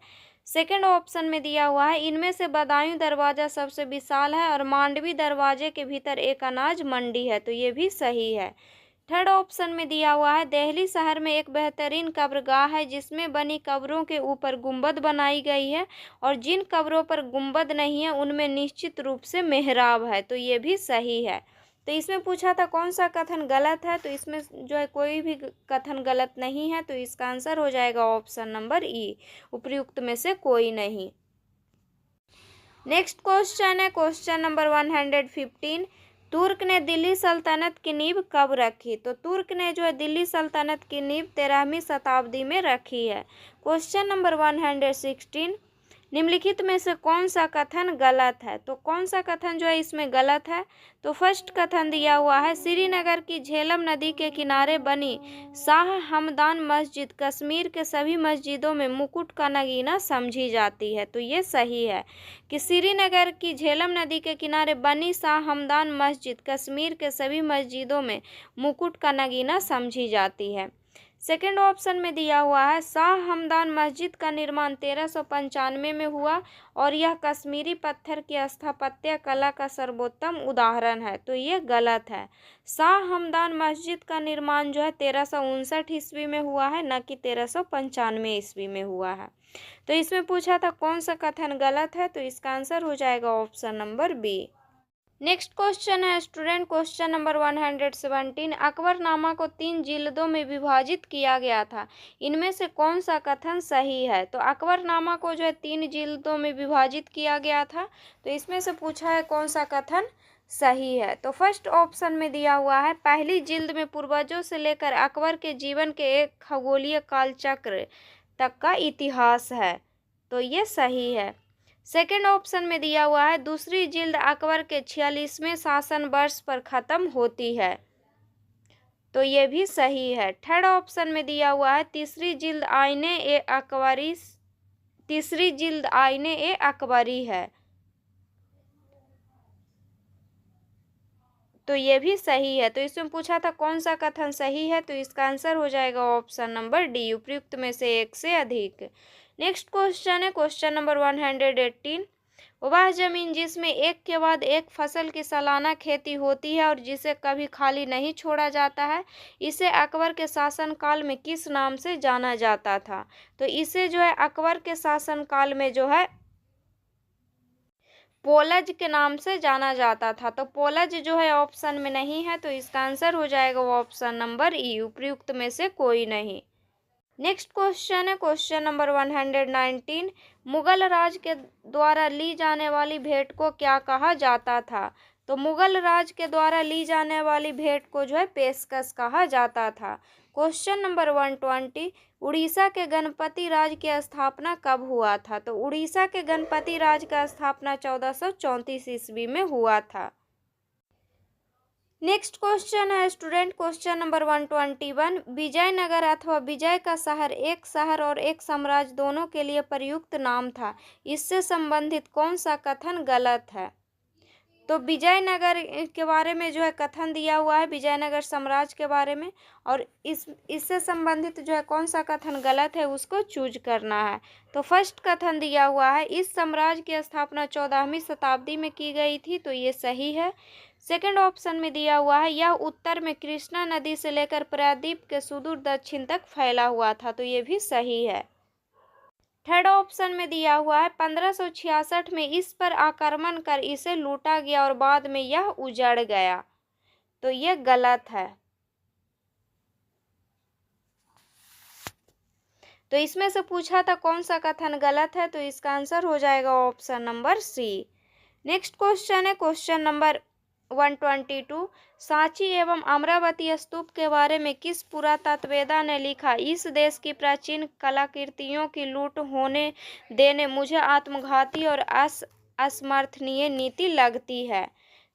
सेकेंड ऑप्शन में दिया हुआ है इनमें से बदायूं दरवाजा सबसे विशाल है और मांडवी दरवाजे के भीतर एक अनाज मंडी है, तो ये भी सही है। थर्ड ऑप्शन में दिया हुआ है दिल्ली शहर में एक बेहतरीन कब्रगाह है जिसमें बनी कब्रों के ऊपर गुंबद बनाई गई है और जिन कब्रों पर गुंबद नहीं है उनमें निश्चित रूप से मेहराब है, तो ये भी सही है। तो इसमें पूछा था कौन सा कथन गलत है, तो इसमें जो है कोई भी कथन गलत नहीं है, तो इसका आंसर हो जाएगा ऑप्शन नंबर ई, उपर्युक्त में से कोई नहीं। नेक्स्ट क्वेश्चन है क्वेश्चन नंबर 115। तुर्क ने दिल्ली सल्तनत की नींव कब रखी। तो तुर्क ने जो है दिल्ली सल्तनत की नींव 13वीं शताब्दी में रखी है। Question number 116। निम्नलिखित में से कौन सा कथन गलत है। तो कौन सा कथन जो है इसमें गलत है, तो फर्स्ट कथन दिया हुआ है श्रीनगर की झेलम नदी के किनारे बनी शाह हमदान मस्जिद कश्मीर के सभी मस्जिदों में मुकुट का नगीना समझी जाती है, तो ये सही है कि श्रीनगर की झेलम नदी के किनारे बनी शाह हमदान मस्जिद कश्मीर के सभी मस्जिदों में मुकुट का नगीना समझी जाती है। सेकंड ऑप्शन में दिया हुआ है शाह हमदान मस्जिद का निर्माण 1395 में हुआ और यह कश्मीरी पत्थर की स्थापत्य कला का सर्वोत्तम उदाहरण है। तो ये गलत है। शाह हमदान मस्जिद का निर्माण जो है 1359 ईस्वी में हुआ है, न कि 1395 ईस्वी में हुआ है। तो इसमें पूछा था कौन सा कथन गलत है, तो इसका आंसर हो जाएगा option number B. Next question है स्टूडेंट, क्वेश्चन नंबर 117। अकबरनामा को 3 जिल्दों में विभाजित किया गया था, इनमें से कौन सा कथन सही है। तो अकबरनामा को जो है 3 जिल्दों में विभाजित किया गया था, तो इसमें से पूछा है कौन सा कथन सही है। तो फर्स्ट ऑप्शन में दिया हुआ है पहली जिल्द में पूर्वजों से लेकर अकबर के जीवन के एक खगोलीय कालचक्र तक का इतिहास है, तो ये सही है। सेकेंड ऑप्शन में दिया हुआ है दूसरी जिल्द अकबर के 46वें शासन वर्ष पर खत्म होती है, तो ये भी सही है। थर्ड ऑप्शन में दिया हुआ है तीसरी जिल्द आईने ए अकबरी है, तो ये भी सही है। तो इसमें पूछा था कौन सा कथन सही है, तो इसका आंसर हो जाएगा ऑप्शन नंबर डी, उपयुक्त में से एक से अधिक। नेक्स्ट क्वेश्चन है क्वेश्चन नंबर 118। वह जमीन जिसमें एक के बाद एक फसल की सालाना खेती होती है और जिसे कभी खाली नहीं छोड़ा जाता है, इसे अकबर के शासनकाल में किस नाम से जाना जाता था। तो इसे जो है अकबर के शासनकाल में जो है पोलज के नाम से जाना जाता था। तो पोलज जो है ऑप्शन में नहीं है, तो इसका आंसर हो जाएगा ऑप्शन नंबर ई, उपयुक्त में से कोई नहीं। नेक्स्ट क्वेश्चन है क्वेश्चन नंबर 119। मुगल राज के द्वारा ली जाने वाली भेंट को क्या कहा जाता था। तो मुगल राज के द्वारा ली जाने वाली भेंट को जो है पेशकश कहा जाता था। Question number 120। उड़ीसा के गणपति राज की स्थापना कब हुआ था। तो उड़ीसा के गणपति राज का स्थापना 1434 ईस्वी में हुआ था। नेक्स्ट क्वेश्चन है स्टूडेंट क्वेश्चन नंबर 121। विजयनगर अथवा विजय का शहर एक शहर और एक साम्राज्य दोनों के लिए प्रयुक्त नाम था, इससे संबंधित कौन सा कथन गलत है। तो विजयनगर के बारे में जो है कथन दिया हुआ है विजयनगर साम्राज्य के बारे में, और इससे संबंधित जो है कौन सा कथन गलत है उसको चूज करना है। तो फर्स्ट कथन दिया हुआ है इस साम्राज्य की स्थापना 14वीं शताब्दी में की गई थी, तो ये सही है। सेकंड ऑप्शन में दिया हुआ है यह उत्तर में कृष्णा नदी से लेकर प्रायद्वीप के सुदूर दक्षिण तक फैला हुआ था, तो ये भी सही है। थर्ड ऑप्शन में दिया हुआ है 1566 में इस पर आक्रमण कर इसे लूटा गया और बाद में यह उजड़ गया, तो ये गलत है। तो इसमें से पूछा था कौन सा कथन गलत है, तो इसका आंसर हो जाएगा option number C. Next question है क्वेश्चन नंबर 122। सांची एवं अमरावती स्तूप के बारे में किस पुरातत्ववेत्ता ने लिखा। इस देश की प्राचीन कलाकृतियों की लूट होने देने मुझे आत्मघाती और असमर्थनीय नीति लगती है।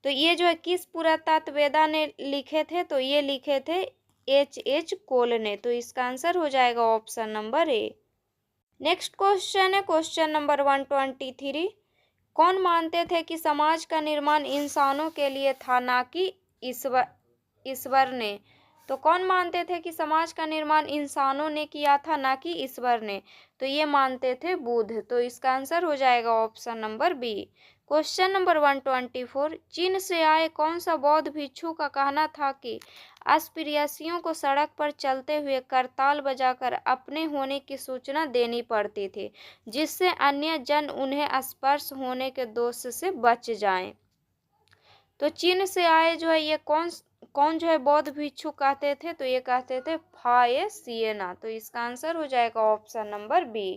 तो ये जो है किस पुरातत्ववेत्ता ने लिखे थे, तो ये लिखे थे H.H. कोल ने, तो इसका आंसर हो जाएगा option number A. Next question है क्वेश्चन नंबर 123। कौन मानते थे कि समाज का निर्माण इंसानों के लिए था, ना कि ईश्वर ने। तो कौन मानते थे कि समाज का निर्माण इंसानों ने किया था, ना कि ईश्वर ने। तो ये मानते थे बुद्ध, तो इसका आंसर हो जाएगा option number B. Question number 124। चीन से आए कौन सा बौद्ध भिक्षु का कहना था कि अस्पृश्यों को सड़क पर चलते हुए करताल बजाकर अपने होने की सूचना देनी पड़ती थी, जिससे अन्य जन उन्हें स्पर्श होने के दोष से बच जाएं। तो चीन से आए जो है ये कौन जो है बौद्ध भिक्षु कहते थे, तो ये कहते थे फाये सिएना, तो इसका आंसर हो जाएगा option number B.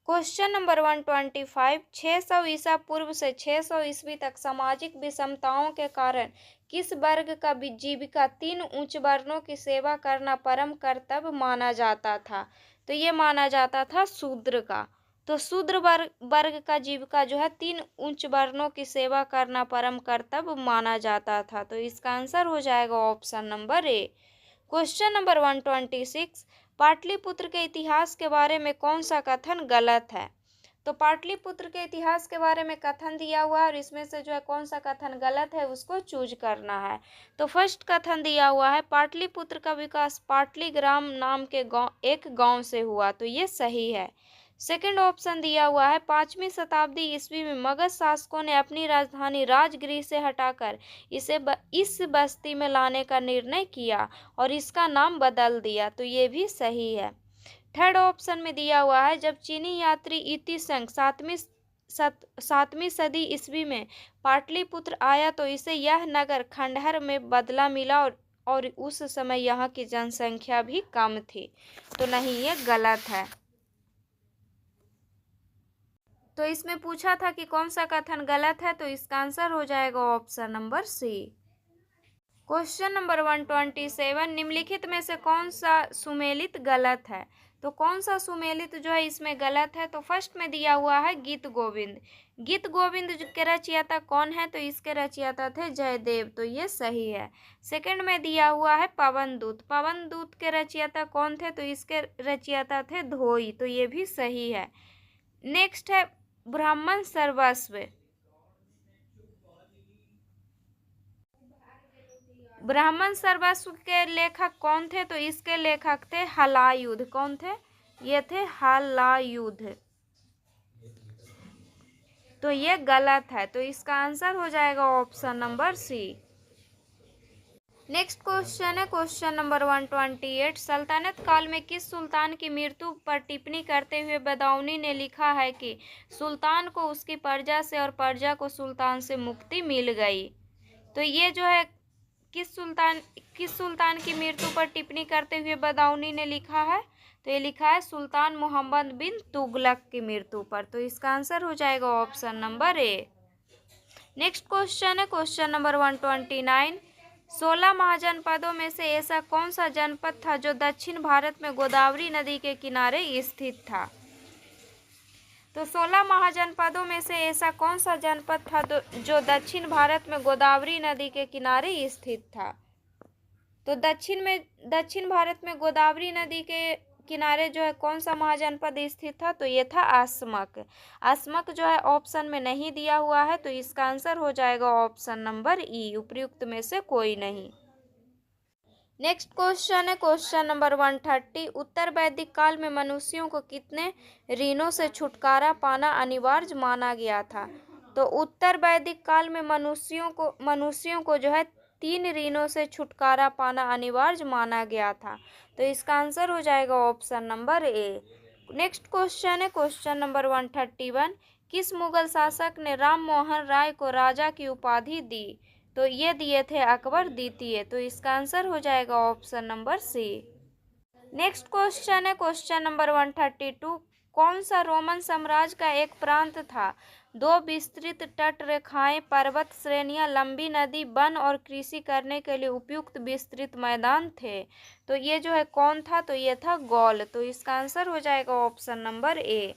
Question number 125। 600 ईसा पूर्व से 600 ईस्वी तक सामाजिक विषमताओं के कारण किस वर्ग का जीविका 3 उच्च वर्णों की सेवा करना परम कर्तव्य माना जाता था। तो ये माना जाता था शूद्र का। तो शूद्र वर्ग का जीविका जो है 3 उच्च वर्णों की सेवा करना परम कर्तव्य माना जाता था, तो इसका आंसर हो जाएगा option number A. Question number 126। Pataliputra के इतिहास के बारे में कौन सा कथन गलत है। तो पाटलिपुत्र के इतिहास के बारे में कथन दिया हुआ है और इसमें से जो है कौन सा कथन गलत है उसको चूज करना है। तो फर्स्ट कथन दिया हुआ है पाटलिपुत्र का विकास पाटलीग्राम नाम के एक गांव से हुआ, तो ये सही है। सेकंड ऑप्शन दिया हुआ है 5वीं शताब्दी ईस्वी में मगध शासकों ने अपनी राजधानी राजगृह से हटाकर इस बस्ती में लाने का निर्णय किया और इसका नाम बदल दिया, तो ये भी सही है। थर्ड ऑप्शन में दिया हुआ है जब चीनी यात्री इति संग 7वीं सदी ईस्वी में पाटलिपुत्र आया तो इसे यह नगर खंडहर में बदला मिला और उस समय यहाँ की जनसंख्या भी कम थी, तो नहीं, ये गलत है। तो इसमें पूछा था कि कौन सा कथन गलत है, तो इसका आंसर हो जाएगा option number C. Question number 127, निम्नलिखित में से कौन सा सुमेलित गलत है? तो कौन सा सुमेलित जो है इसमें गलत है? तो फर्स्ट में दिया हुआ है गीत गोविंद। गीत गोविंद के रचयिता कौन है? तो इसके रचयिता थे जयदेव, तो ये सही है। सेकंड में दिया हुआ है पवन दूत। पवन दूत के रचयिता कौन थे? तो इसके रचयिता थे धोई, तो ये भी सही है। नेक्स्ट है ब्राह्मण सर्वस्व। ब्राह्मण सर्वस्व के लेखक कौन थे? तो इसके लेखक थे हलायुध। कौन थे? ये थे हलायुध, तो ये गलत है, तो इसका आंसर हो जाएगा option number C. Next question है क्वेश्चन नंबर 128, सल्तनत काल में किस सुल्तान की मृत्यु पर टिप्पणी करते हुए बदाऊनी ने लिखा है कि सुल्तान को उसकी प्रजा से और प्रजा को सुल्तान से मुक्ति मिल गई? तो ये जो है किस सुल्तान की मृत्यु पर टिप्पणी करते हुए बदाऊनी ने लिखा है? तो ये लिखा है सुल्तान मोहम्मद बिन तुगलक की मृत्यु पर, तो इसका आंसर हो जाएगा option number A. Next question है क्वेश्चन नंबर 129, 16 महाजनपदों में से ऐसा कौन सा जनपद था जो दक्षिण भारत में गोदावरी नदी के किनारे स्थित था? तो 16 महाजनपदों में से ऐसा कौन सा जनपद था जो दक्षिण भारत में गोदावरी नदी के किनारे स्थित था? तो दक्षिण भारत में गोदावरी नदी के किनारे जो है कौन सा महाजनपद स्थित था? तो ये था अस्मक। अस्मक जो है ऑप्शन में नहीं दिया हुआ है, तो इसका आंसर हो जाएगा ऑप्शन नंबर ई, उपयुक्त में से कोई नहीं। नेक्स्ट क्वेश्चन है क्वेश्चन नंबर 130, उत्तर वैदिक काल में मनुष्यों को कितने ऋणों से छुटकारा पाना अनिवार्य माना गया था? तो उत्तर वैदिक काल में मनुष्यों को जो है 3 ऋणों से छुटकारा पाना अनिवार्य माना गया था, तो इसका आंसर हो जाएगा option number A. Next question है क्वेश्चन नंबर 131, किस मुगल शासक ने राम मोहन राय को राजा की उपाधि दी? तो ये दिए थे अकबर द्वितीय, तो इसका आंसर हो जाएगा option number C. Next question है क्वेश्चन नंबर 132, कौन सा रोमन साम्राज्य का एक प्रांत था? 2 विस्तृत तट रेखाएं, पर्वत श्रेणियां, लंबी नदी, वन और कृषि करने के लिए उपयुक्त विस्तृत मैदान थे, तो ये जो है कौन था? तो ये था गौल, तो इसका आंसर हो जाएगा option number A.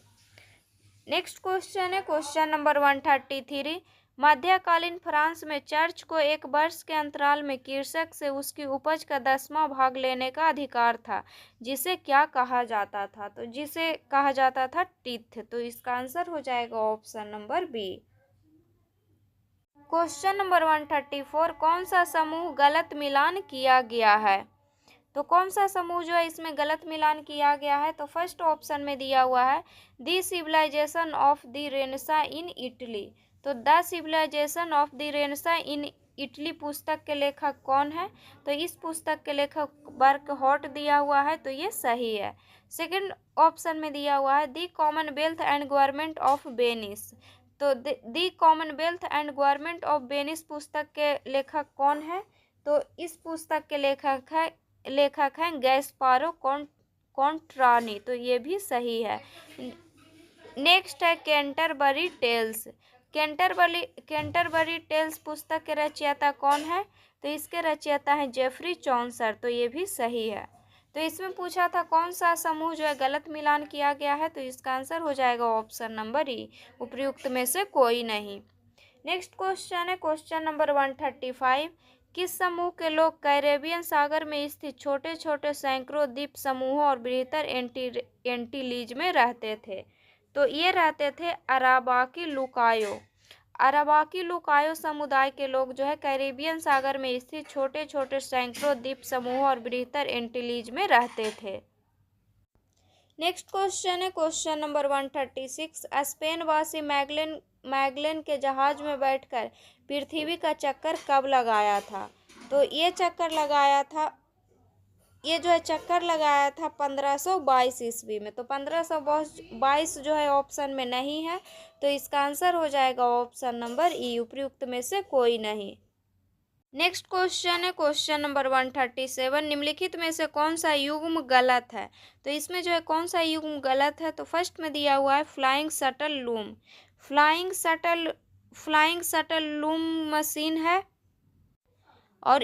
Next question है क्वेश्चन नंबर 133, मध्यकालीन फ्रांस में चर्च को एक वर्ष के अंतराल में कृषक से उसकी उपज का 10वां भाग लेने का अधिकार था, जिसे क्या कहा जाता था? तो जिसे कहा जाता था टिथ, तो इसका आंसर हो जाएगा option number B. Question number 134, कौन सा समूह गलत मिलान किया गया है? तो कौन सा समूह जो है इसमें गलत मिलान किया गया है? तो फर्स्ट ऑप्शन में दिया हुआ है the civilisation of the renaissance in Italy. तो the civilisation of the renaissance in Italy पुस्तक के लेखक कौन है? तो इस पुस्तक के लेखक बर्कहॉट दिया हुआ है, तो ये सही है। सेकंड ऑप्शन में दिया हुआ है the commonwealth and government of Venice. तो the commonwealth and government of Venice पुस्तक के लेखक कौन है? तो इस पुस्तक के लेखक हैं गैस्पारो कॉन्ट्रानी, तो ये भी सही है। नेक्स्ट है कैंटरबरी टेल्स। कैंटरबरी टेल्स पुस्तक के रचयिता कौन है? तो इसके रचयिता हैं जेफरी चौंसर, तो ये भी सही है। तो इसमें पूछा था कौन सा समूह जो है गलत मिलान किया गया है, तो इसका आंसर हो जाएगा ऑप्शन नंबर ई, उपयुक्त में से कोई नहीं। नेक्स्ट क्वेश्चन है क्वेश्चन नंबर 135, किस समूह के लोग कैरेबियन सागर में स्थित छोटे छोटे सैकड़ों द्वीप समूहों और बृहत्तर एंटीलीज में रहते थे? तो ये रहते थे अरावाकी लुकायो। अरावाकी लुकायो समुदाय के लोग जो है कैरिबियन सागर में स्थित छोटे छोटे सैकड़ों द्वीप समूहों और बृहत्तर एंटीलीज में रहते थे। नेक्स्ट क्वेश्चन है क्वेश्चन नंबर 136। स्पेन वासी मैगलेन के जहाज में बैठकर पृथ्वी का चक्कर कब लगाया था? तो ये चक्कर लगाया था, ये जो है चक्कर लगाया था 1522 ईस्वी में। तो 1522 जो है ऑप्शन में नहीं है, तो इसका आंसर हो जाएगा ऑप्शन नंबर ई, उपयुक्त में से कोई नहीं। नेक्स्ट क्वेश्चन है क्वेश्चन नंबर 137। निम्नलिखित में से कौन सा युग्म गलत है? तो इसमें जो है कौन सा युग्म गलत है? तो फर्स्ट में दिया हुआ है flying shuttle loom. Flying shuttle loom machine है, और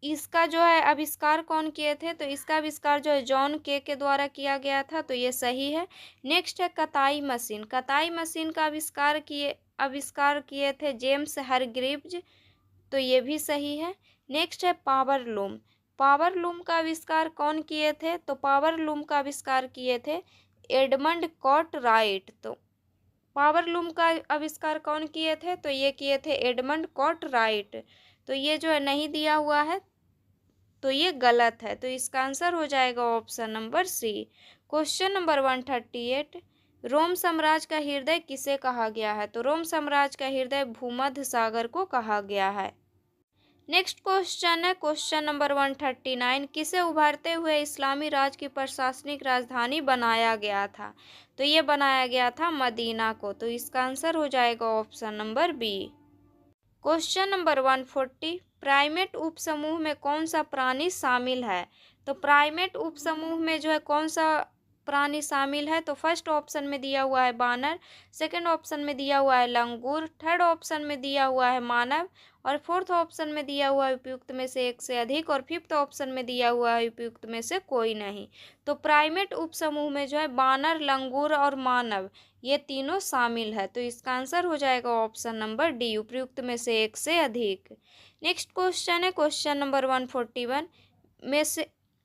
इसका जो है आविष्कार कौन किए थे? तो इसका आविष्कार जो है जॉन के द्वारा किया गया था, तो ये सही है। नेक्स्ट है कताई मशीन। कताई मशीन का आविष्कार किए थे जेम्स हरग्रीव्ज, तो ये भी सही है। नेक्स्ट है पावर लूम। पावर लूम का आविष्कार कौन किए थे? तो पावर लूम का आविष्कार किए थे एडमंड कॉर्टराइट। तो पावर लूम का आविष्कार कौन किए थे? तो ये किए थे एडमंड कॉर्टराइट। तो ये जो है नहीं दिया हुआ है, तो ये गलत है, तो इसका आंसर हो जाएगा option number C. Question number 138। Rome साम्राज्य का हृदय किसे कहा गया है? तो रोम साम्राज्य का हृदय भूमध्य सागर को कहा गया है। नेक्स्ट क्वेश्चन है क्वेश्चन नंबर 139। किसे उभरते हुए इस्लामी राज की प्रशासनिक राजधानी बनाया गया था? तो ये बनाया गया था मदीना को, तो इसका आंसर हो जाएगा option number B. Question number 140। Primate उपसमूह में कौन सा प्राणी शामिल है? तो प्राइमेट उपसमूह में जो है कौन सा प्राणी शामिल है? तो फर्स्ट ऑप्शन में दिया हुआ है बानर, सेकंड ऑप्शन में दिया हुआ है लंगूर, थर्ड ऑप्शन में दिया हुआ है मानव, और फोर्थ ऑप्शन में दिया हुआ है उपयुक्त में से एक से अधिक, और फिफ्थ ऑप्शन में दिया हुआ है उपयुक्त में से कोई नहीं। तो प्राइमेट उपसमूह में जो है बानर, लंगूर और मानव, ये तीनों शामिल है, तो इसका आंसर हो जाएगा ऑप्शन नंबर डी, उपयुक्त में से एक से अधिक। नेक्स्ट क्वेश्चन है क्वेश्चन नंबर 141।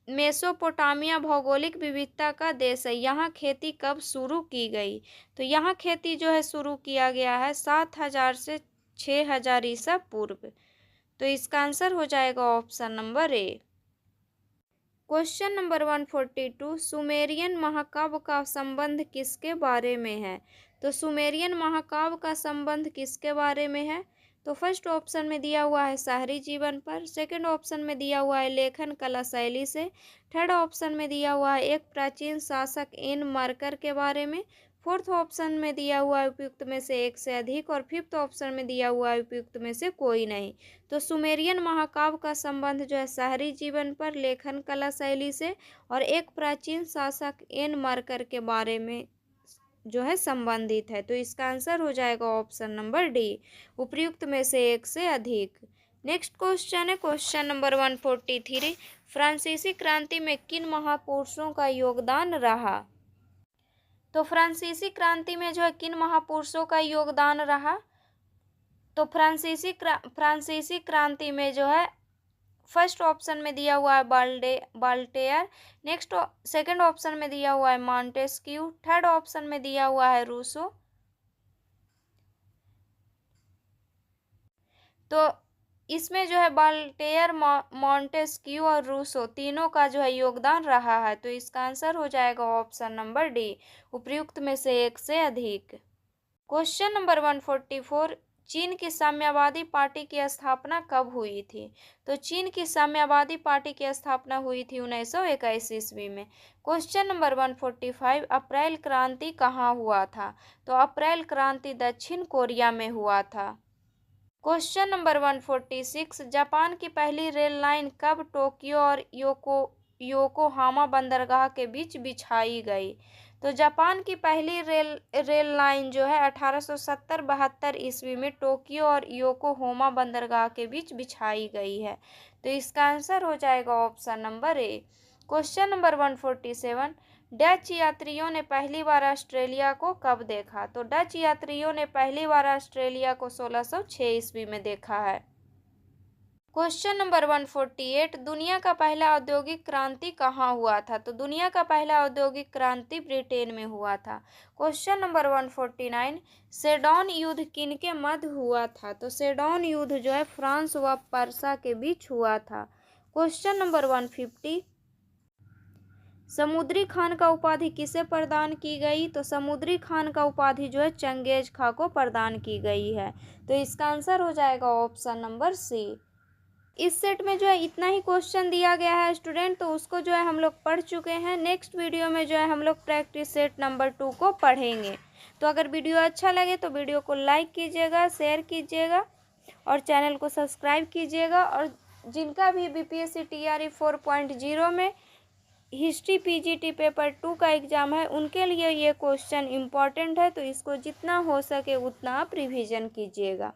मेसोपोटामिया भौगोलिक विविधता का देश है, यहाँ खेती कब शुरू की गई? तो यहाँ खेती जो है शुरू किया गया है 7000 से 6000 ईसा पूर्व, तो इसका आंसर हो जाएगा option number A. Question number 142। Sumerian महाकाव्य का संबंध किसके बारे में है? तो सुमेरियन महाकाव्य का संबंध किसके बारे में है? तो फर्स्ट ऑप्शन में दिया हुआ है शहरी जीवन पर, सेकंड ऑप्शन में दिया हुआ है लेखन कला शैली से, थर्ड ऑप्शन में दिया हुआ है एक प्राचीन शासक एन मार्कर के बारे में, फोर्थ ऑप्शन में दिया हुआ है उपयुक्त में से एक से अधिक, और फिफ्थ ऑप्शन में दिया हुआ है उपयुक्त में से कोई नहीं। तो सुमेरियन महाकाव्य का संबंध जो है शहरी जीवन पर, लेखन कला शैली से, और एक प्राचीन शासक एन मार्कर के बारे में जो है संबंधित है, तो इसका आंसर हो जाएगा ऑप्शन नंबर डी, उपयुक्त में से एक से अधिक। नेक्स्ट क्वेश्चन है क्वेश्चन नंबर 143। फ्रांसीसी क्रांति में किन महापुरुषों का योगदान रहा? तो फ्रांसीसी क्रांति में जो है किन महापुरुषों का योगदान रहा? तो फ्रांसीसी क्रांति में जो है फर्स्ट ऑप्शन में दिया हुआ है बाल्टेयर, नेक्स्ट सेकंड ऑप्शन में दिया हुआ है मॉन्टेस्क्यू, थर्ड ऑप्शन में दिया हुआ है रूसो। तो इसमें जो है बाल्टेयर, मॉन्टेस्क्यू और रूसो तीनों का जो है योगदान रहा है, तो इसका आंसर हो जाएगा ऑप्शन नंबर डी, उपयुक्त में से एक से अधिक। Question number 144। चीन की साम्यवादी पार्टी की स्थापना कब हुई थी? तो चीन की साम्यवादी पार्टी की स्थापना हुई थी 1921 ईस्वी में। Question number 145। अप्रैल क्रांति कहाँ हुआ था? तो अप्रैल क्रांति दक्षिण कोरिया में हुआ था। Question number 146। जापान की पहली रेल लाइन कब टोक्यो और योकोहामा बंदरगाह के बीच बिछाई गई? तो जापान की पहली रेल लाइन जो है 1870-72 ईस्वी में टोक्यो और योकोहामा बंदरगाह के बीच बिछाई गई है, तो इसका आंसर हो जाएगा option number A. Question number 147। Dutch यात्रियों ने पहली बार ऑस्ट्रेलिया को कब देखा? तो डच यात्रियों ने पहली बार ऑस्ट्रेलिया को 1606 ईस्वी में देखा है। क्वेश्चन नंबर 148, दुनिया का पहला औद्योगिक क्रांति कहाँ हुआ था? तो दुनिया का पहला औद्योगिक क्रांति ब्रिटेन में हुआ था। क्वेश्चन नंबर 149, सेडोन युद्ध किनके मध्य हुआ था? तो सेडोन युद्ध जो है फ्रांस व पर्सा के बीच हुआ था। क्वेश्चन नंबर 150, समुद्री खान का उपाधि किसे प्रदान की गई? तो समुद्री खान का उपाधि जो है चंगेज खां को प्रदान की गई है। तो इसका आंसर हो जाएगा ऑप्शन नंबर सी। इस सेट में जो है इतना ही क्वेश्चन दिया गया है स्टूडेंट, तो उसको जो है हम लोग पढ़ चुके हैं। नेक्स्ट वीडियो में जो है हम लोग प्रैक्टिस सेट नंबर 2 को पढ़ेंगे। तो अगर वीडियो अच्छा लगे तो वीडियो को लाइक कीजिएगा, शेयर कीजिएगा और चैनल को सब्सक्राइब कीजिएगा। और जिनका भी बीपीएससी टीआरई 4.0 में हिस्ट्री पीजीटी पेपर 2 का एग्ज़ाम है, उनके लिए ये क्वेश्चन इम्पॉर्टेंट है, तो इसको जितना हो सके उतना आप रिवीजन कीजिएगा।